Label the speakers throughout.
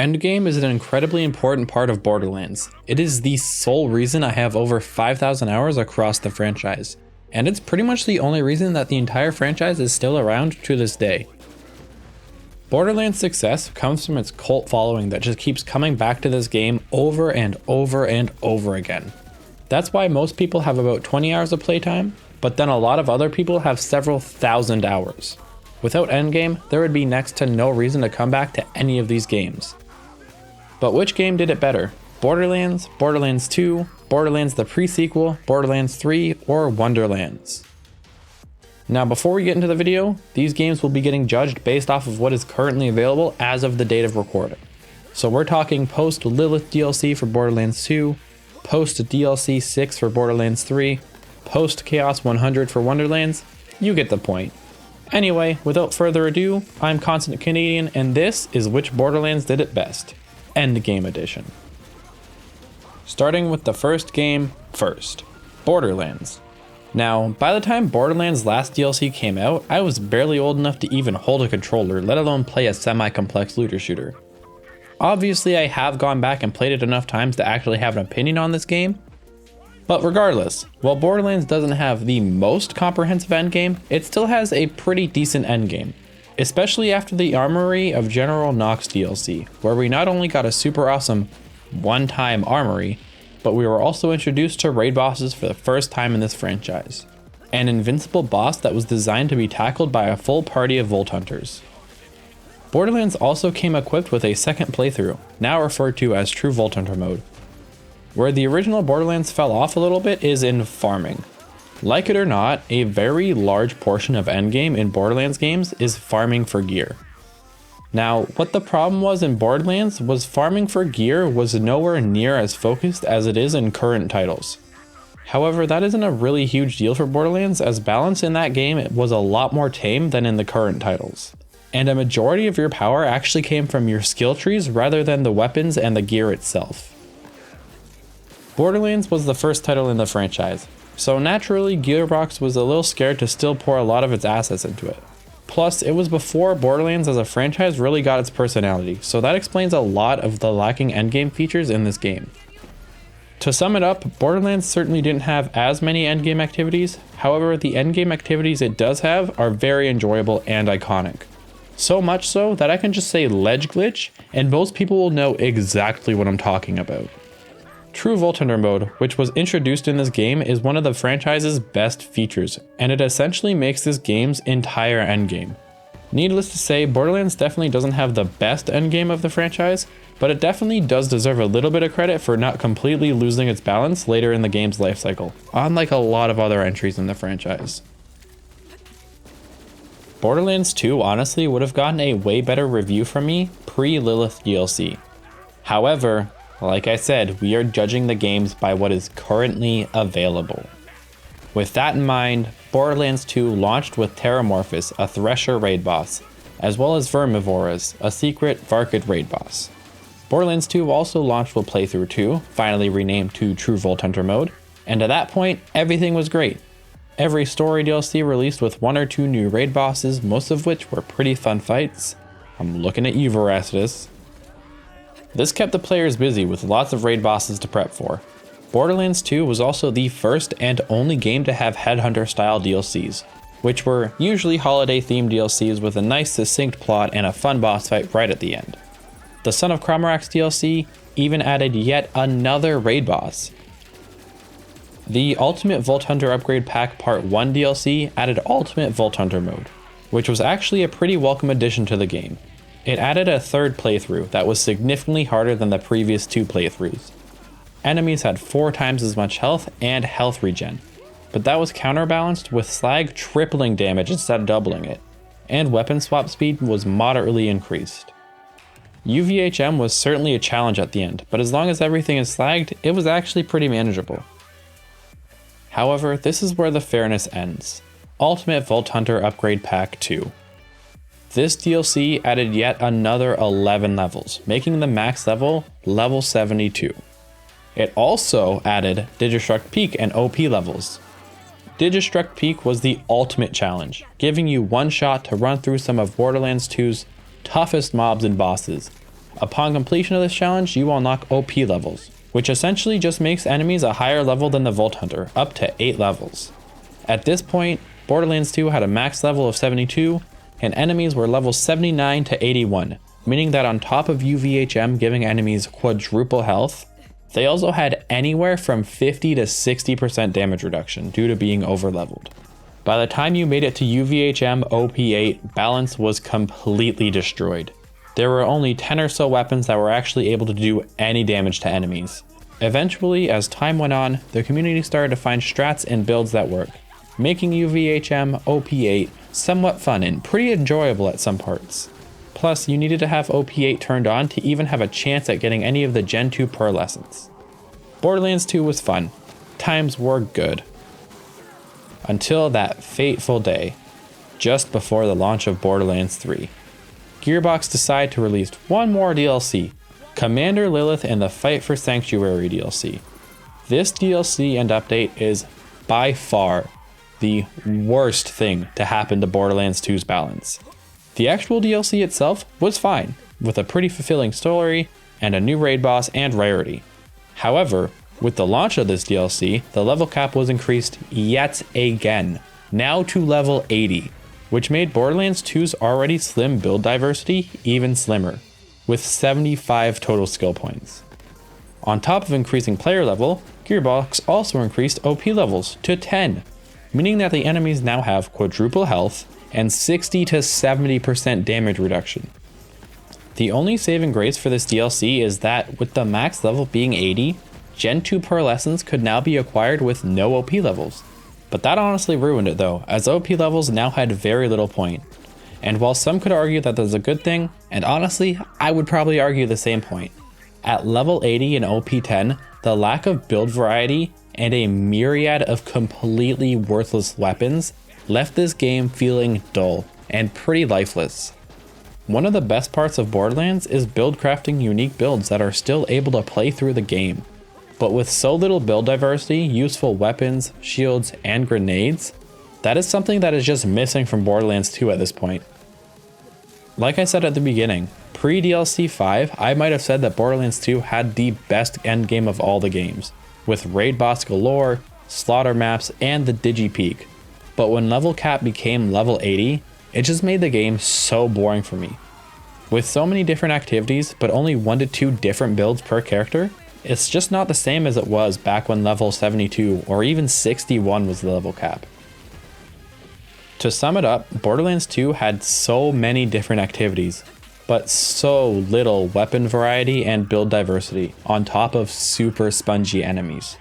Speaker 1: Endgame is an incredibly important part of Borderlands. It is the sole reason I have over 5,000 hours across the franchise, and it's pretty much the only reason that the entire franchise is still around to this day. Borderlands' success comes from its cult following that just keeps coming back to this game over and over and over again. That's why most people have about 20 hours of playtime, but then a lot of other people have several thousand hours. Without Endgame, there would be next to no reason to come back to any of these games. But which game did it better? Borderlands, Borderlands 2, Borderlands the pre-sequel, Borderlands 3, or Wonderlands? Now before we get into the video, these games will be getting judged based off of what is currently available as of the date of recording. So we're talking post Lilith DLC for Borderlands 2, post DLC 6 for Borderlands 3, post Chaos 100 for Wonderlands, you get the point. Anyway, without further ado, I'm Constant Canadian and this is Which Borderlands Did It Best? Endgame Edition. Starting with the first game first, Borderlands. Now, by the time Borderlands' last DLC came out, I was barely old enough to even hold a controller, let alone play a semi-complex looter shooter. Obviously, I have gone back and played it enough times to actually have an opinion on this game. But regardless, while Borderlands doesn't have the most comprehensive endgame, it still has a pretty decent endgame. Especially after the Armory of General Knox DLC, where we not only got a super awesome one-time armory, but we were also introduced to raid bosses for the first time in this franchise. An invincible boss that was designed to be tackled by a full party of Vault Hunters. Borderlands also came equipped with a second playthrough, now referred to as True Vault Hunter mode. Where the original Borderlands fell off a little bit is in farming. Like it or not, a very large portion of endgame in Borderlands games is farming for gear. Now, what the problem was in Borderlands was farming for gear was nowhere near as focused as it is in current titles. However, that isn't a really huge deal for Borderlands, as balance in that game was a lot more tame than in the current titles. And a majority of your power actually came from your skill trees rather than the weapons and the gear itself. Borderlands was the first title in the franchise, so naturally Gearbox was a little scared to still pour a lot of its assets into it. Plus, it was before Borderlands as a franchise really got its personality, so that explains a lot of the lacking endgame features in this game. To sum it up, Borderlands certainly didn't have as many endgame activities, however the endgame activities it does have are very enjoyable and iconic. So much so that I can just say ledge glitch and most people will know exactly what I'm talking about. True Vault Hunter mode, which was introduced in this game, is one of the franchise's best features, and it essentially makes this game's entire endgame. Needless to say, Borderlands definitely doesn't have the best endgame of the franchise, but it definitely does deserve a little bit of credit for not completely losing its balance later in the game's lifecycle, unlike a lot of other entries in the franchise. Borderlands 2 honestly would have gotten a way better review from me pre-Lilith DLC. However, like I said, we are judging the games by what is currently available. With that in mind, Borderlands 2 launched with Terramorphous, a Thresher raid boss, as well as Vermivorous, a secret Varkid raid boss. Borderlands 2 also launched with Playthrough 2, finally renamed to True Vault Hunter mode, and at that point, everything was great. Every story DLC released with 1 or 2 new raid bosses, most of which were pretty fun fights. I'm looking at you, Veracity. This kept the players busy with lots of raid bosses to prep for. Borderlands 2 was also the first and only game to have Headhunter style DLCs, which were usually holiday themed DLCs with a nice succinct plot and a fun boss fight right at the end. The Son of Cramorax DLC even added yet another raid boss. The Ultimate Vault Hunter Upgrade Pack Part 1 DLC added Ultimate Vault Hunter mode, which was actually a pretty welcome addition to the game. It added a third playthrough that was significantly harder than the previous 2 playthroughs. Enemies had 4 times as much health and health regen, but that was counterbalanced with slag tripling damage instead of doubling it, and weapon swap speed was moderately increased. UVHM was certainly a challenge at the end, but as long as everything is slagged, it was actually pretty manageable. However, this is where the fairness ends. Ultimate Vault Hunter Upgrade Pack 2. This DLC added yet another 11 levels, making the max level level 72. It also added Digistruct Peak and OP levels. Digistruct Peak was the ultimate challenge, giving you one shot to run through some of Borderlands 2's toughest mobs and bosses, Upon completion of this challenge, you will unlock OP levels, which essentially just makes enemies a higher level than the Vault Hunter, up to 8 levels. At this point, Borderlands 2 had a max level of 72, and enemies were levels 79 to 81, meaning that on top of UVHM giving enemies quadruple health, they also had anywhere from 50 to 60% damage reduction due to being overleveled. By the time you made it to UVHM OP8, balance was completely destroyed. There were only 10 or so weapons that were actually able to do any damage to enemies. Eventually, as time went on, the community started to find strats and builds that work, making UVHM OP8 somewhat fun and pretty enjoyable at some parts. Plus, you needed to have OP8 turned on to even have a chance at getting any of the Gen 2 pearlescents. Borderlands 2 was fun. Times were good. Until that fateful day, just before the launch of Borderlands 3. Gearbox decided to release one more DLC, Commander Lilith and the Fight for Sanctuary DLC. This DLC and update is by far the worst thing to happen to Borderlands 2's balance. The actual DLC itself was fine, with a pretty fulfilling story and a new raid boss and rarity. However, with the launch of this DLC, the level cap was increased yet again, now to level 80, which made Borderlands 2's already slim build diversity even slimmer, with 75 total skill points. On top of increasing player level, Gearbox also increased OP levels to 10, meaning that the enemies now have quadruple health and 60 to 70% damage reduction. The only saving grace for this DLC is that with the max level being 80, Gen 2 pearlescents could now be acquired with no OP levels. But that honestly ruined it though, as OP levels now had very little point. And while some could argue that that's a good thing, and honestly, I would probably argue the same point. At level 80 and OP 10, the lack of build variety and a myriad of completely worthless weapons left this game feeling dull and pretty lifeless. One of the best parts of Borderlands is build crafting unique builds that are still able to play through the game. But with so little build diversity, useful weapons, shields, and grenades, that is something that is just missing from Borderlands 2 at this point. Like I said at the beginning, pre-DLC 5, I might have said that Borderlands 2 had the best endgame of all the games, with raid boss galore, slaughter maps, and the Digi-Peak. But when level cap became level 80, it just made the game so boring for me. With so many different activities, but only 1 to 2 different builds per character, it's just not the same as it was back when level 72 or even 61 was the level cap. To sum it up, Borderlands 2 had so many different activities, but so little weapon variety and build diversity, on top of super spongy enemies.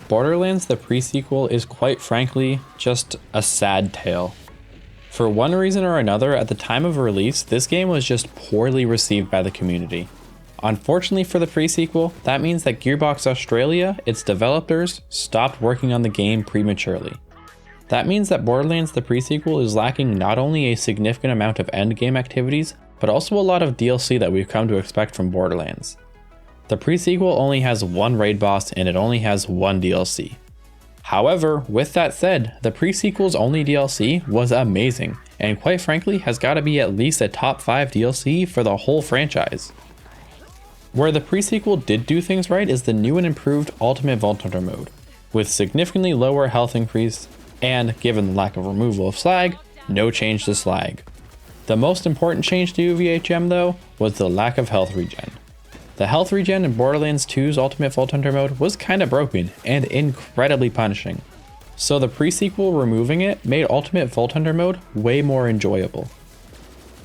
Speaker 1: Borderlands the pre-sequel is quite frankly just a sad tale. For one reason or another, at the time of release, this game was just poorly received by the community. Unfortunately for the pre-sequel, that means that Gearbox Australia, its developers, stopped working on the game prematurely. That means that Borderlands the pre-sequel is lacking not only a significant amount of endgame activities, but also a lot of DLC that we've come to expect from Borderlands. The pre-sequel only has one raid boss and it only has one DLC. However, with that said, the pre-sequel's only DLC was amazing, and quite frankly has got to be at least a top 5 DLC for the whole franchise. Where the pre-sequel did do things right is the new and improved Ultimate Vault Hunter mode, with significantly lower health increase, and given the lack of removal of slag, no change to slag. The most important change to UVHM though, was the lack of health regen. The health regen in Borderlands 2's Ultimate Vault Hunter mode was kinda broken, and incredibly punishing. So the pre-sequel removing it made Ultimate Vault Hunter mode way more enjoyable.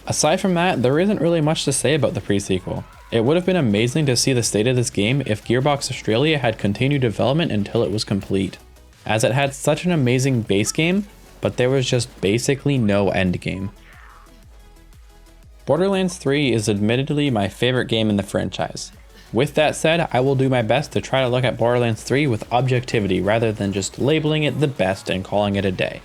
Speaker 1: Aside from that, there isn't really much to say about the pre-sequel. It would have been amazing to see the state of this game if Gearbox Australia had continued development until it was complete, as it had such an amazing base game, but there was just basically no end game. Borderlands 3 is admittedly my favorite game in the franchise. With that said, I will do my best to try to look at Borderlands 3 with objectivity rather than just labeling it the best and calling it a day.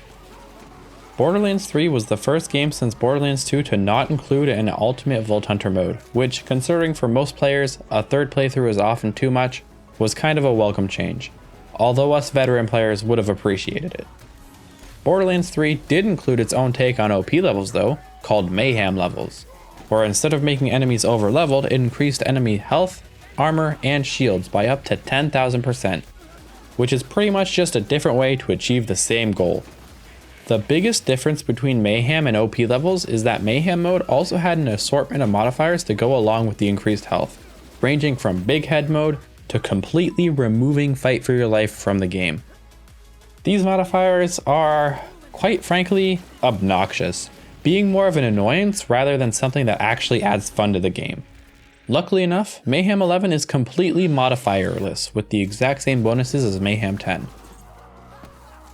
Speaker 1: Borderlands 3 was the first game since Borderlands 2 to not include an Ultimate Vault Hunter mode, which, considering for most players a third playthrough is often too much, was kind of a welcome change, although us veteran players would have appreciated it. Borderlands 3 did include its own take on OP levels though, called Mayhem levels. where instead of making enemies over-leveled, it increased enemy health, armor, and shields by up to 10,000%, which is pretty much just a different way to achieve the same goal. The biggest difference between Mayhem and OP levels is that Mayhem mode also had an assortment of modifiers to go along with the increased health, ranging from big head mode to completely removing fight for your life from the game. These modifiers are, quite frankly, obnoxious, being more of an annoyance rather than something that actually adds fun to the game. Luckily enough, Mayhem 11 is completely modifierless with the exact same bonuses as Mayhem 10.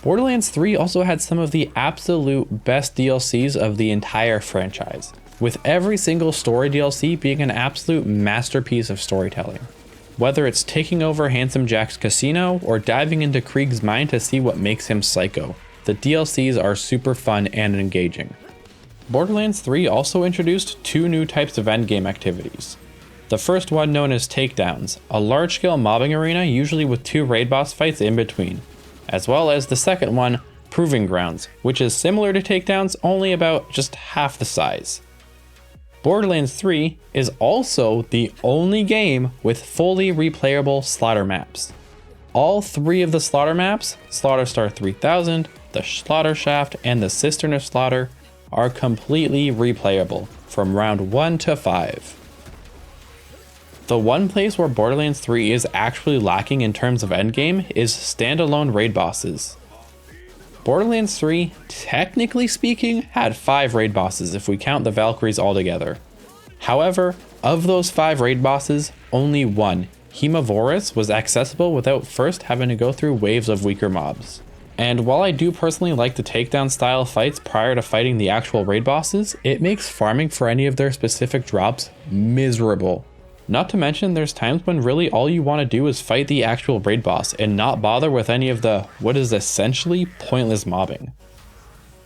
Speaker 1: Borderlands 3 also had some of the absolute best DLCs of the entire franchise, with every single story DLC being an absolute masterpiece of storytelling. Whether it's taking over Handsome Jack's casino or diving into Krieg's mind to see what makes him psycho, the DLCs are super fun and engaging. Borderlands 3 also introduced 2 new types of endgame activities. The first one known as Takedowns, a large-scale mobbing arena usually with 2 raid boss fights in between, as well as the second one, Proving Grounds, which is similar to Takedowns, only about just half the size. Borderlands 3 is also the only game with fully replayable slaughter maps. All 3 of the slaughter maps, Slaughter Star 3000, the Slaughter Shaft, and the Cistern of Slaughter, are completely replayable from round 1 to 5. The one place where Borderlands 3 is actually lacking in terms of endgame is standalone raid bosses. Borderlands 3, technically speaking, had 5 raid bosses if we count the Valkyries altogether. However, of those 5 raid bosses, only one, Hemovorus, was accessible without first having to go through waves of weaker mobs. And while I do personally like the takedown style fights prior to fighting the actual raid bosses, it makes farming for any of their specific drops miserable. Not to mention, there's times when really all you want to do is fight the actual raid boss and not bother with any of the, what is essentially pointless mobbing.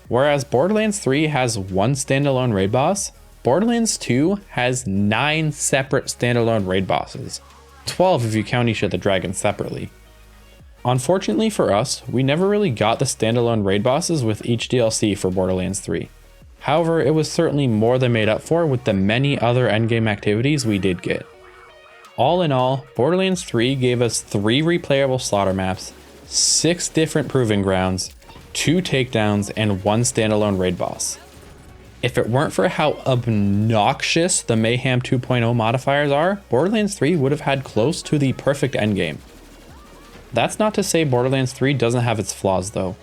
Speaker 1: Whereas Borderlands 3 has one standalone raid boss, Borderlands 2 has 9 separate standalone raid bosses, 12 if you count each of the dragons separately. Unfortunately for us, we never really got the standalone raid bosses with each DLC for Borderlands 3. However, it was certainly more than made up for with the many other endgame activities we did get. All in all, Borderlands 3 gave us 3 replayable slaughter maps, 6 different proving grounds, 2 takedowns, and 1 standalone raid boss. If it weren't for how obnoxious the Mayhem 2.0 modifiers are, Borderlands 3 would have had close to the perfect endgame. That's not to say Borderlands 3 doesn't have its flaws though,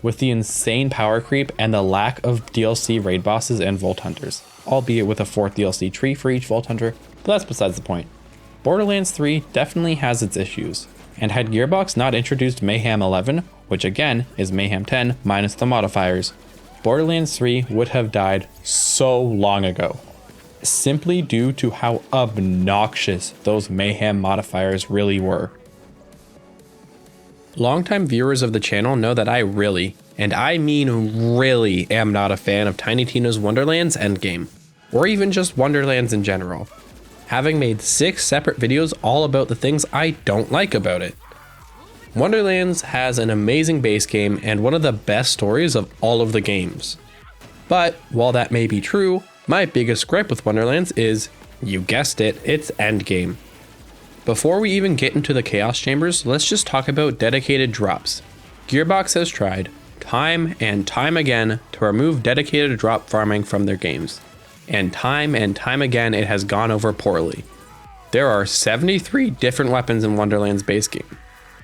Speaker 1: with the insane power creep and the lack of DLC raid bosses and Vault Hunters, albeit with a 4th DLC tree for each Vault Hunter, but that's besides the point. Borderlands 3 definitely has its issues, and had Gearbox not introduced Mayhem 11, which again is Mayhem 10 minus the modifiers, Borderlands 3 would have died so long ago, simply due to how obnoxious those Mayhem modifiers really were. Longtime viewers of the channel know that I really, and I mean really, am not a fan of Tiny Tina's Wonderlands endgame, or even just Wonderlands in general, having made 6 separate videos all about the things I don't like about it. Wonderlands has an amazing base game and one of the best stories of all of the games. But while that may be true, my biggest gripe with Wonderlands is, you guessed it, its endgame. Before we even get into the Chaos Chambers, let's just talk about dedicated drops. Gearbox has tried, time and time again, to remove dedicated drop farming from their games. And time again it has gone over poorly. There are 73 different weapons in Wonderland's base game.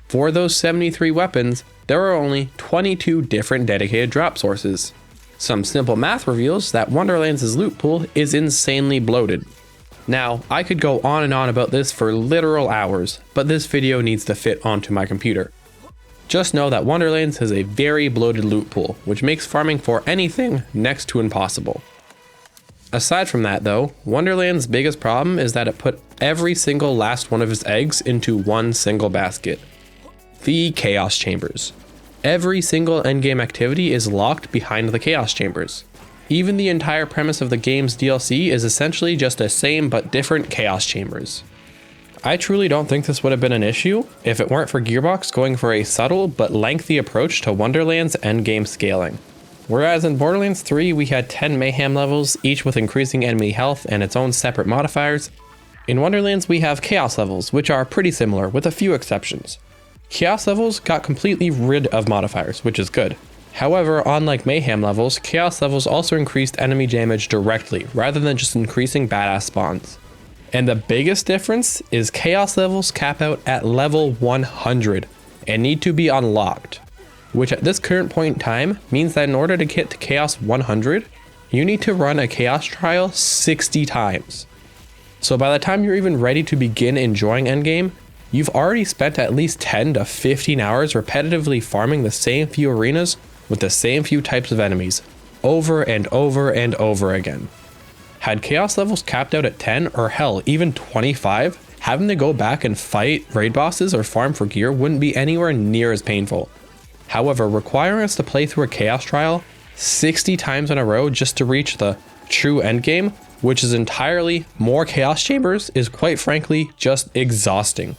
Speaker 1: For those 73 weapons, there are only 22 different dedicated drop sources. Some simple math reveals that Wonderland's loot pool is insanely bloated. Now, I could go on and on about this for literal hours, but this video needs to fit onto my computer. Just know that Wonderlands has a very bloated loot pool, which makes farming for anything next to impossible. Aside from that though, Wonderland's biggest problem is that it put every single last one of its eggs into one single basket. The Chaos Chambers. Every single endgame activity is locked behind the Chaos Chambers. Even the entire premise of the game's DLC is essentially just the same but different Chaos Chambers. I truly don't think this would have been an issue if it weren't for Gearbox going for a subtle but lengthy approach to Wonderland's endgame scaling. Whereas in Borderlands 3 we had 10 mayhem levels, each with increasing enemy health and its own separate modifiers, in Wonderlands we have chaos levels, which are pretty similar with a few exceptions. Chaos levels got completely rid of modifiers, which is good. However, unlike mayhem levels, chaos levels also increased enemy damage directly, rather than just increasing badass spawns. And the biggest difference is chaos levels cap out at level 100 and need to be unlocked, which at this current point in time means that in order to get to chaos 100, you need to run a chaos trial 60 times. So by the time you're even ready to begin enjoying Endgame, you've already spent at least 10 to 15 hours repetitively farming the same few arenas with the same few types of enemies, over and over and over again. Had chaos levels capped out at 10 or hell, even 25, having to go back and fight raid bosses or farm for gear wouldn't be anywhere near as painful. However, requiring us to play through a chaos trial 60 times in a row just to reach the true endgame, which is entirely more chaos chambers, is quite frankly just exhausting.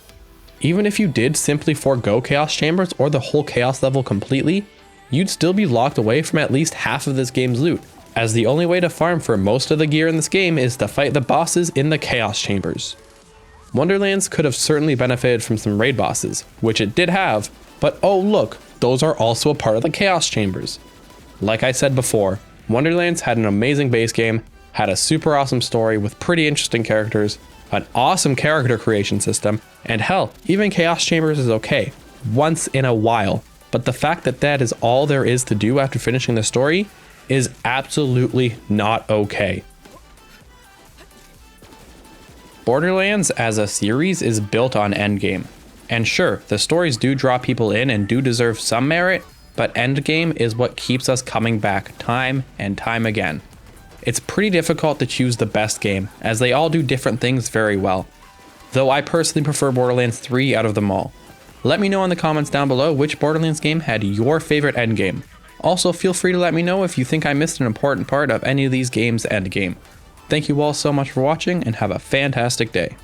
Speaker 1: Even if you did simply forego chaos chambers or the whole chaos level completely, you'd still be locked away from at least half of this game's loot, as the only way to farm for most of the gear in this game is to fight the bosses in the chaos chambers. Wonderlands could have certainly benefited from some raid bosses, which it did have, but oh look, those are also a part of the chaos chambers. Like I said before, Wonderlands had an amazing base game, had a super awesome story with pretty interesting characters, an awesome character creation system, and hell, even chaos chambers is okay, once in a while. But the fact that that is all there is to do after finishing the story is absolutely not okay. Borderlands as a series is built on Endgame. And sure, the stories do draw people in and do deserve some merit, but Endgame is what keeps us coming back time and time again. It's pretty difficult to choose the best game, as they all do different things very well. Though I personally prefer Borderlands 3 out of them all. Let me know in the comments down below which Borderlands game had your favorite endgame. Also, feel free to let me know if you think I missed an important part of any of these games' endgame. Thank you all so much for watching and have a fantastic day.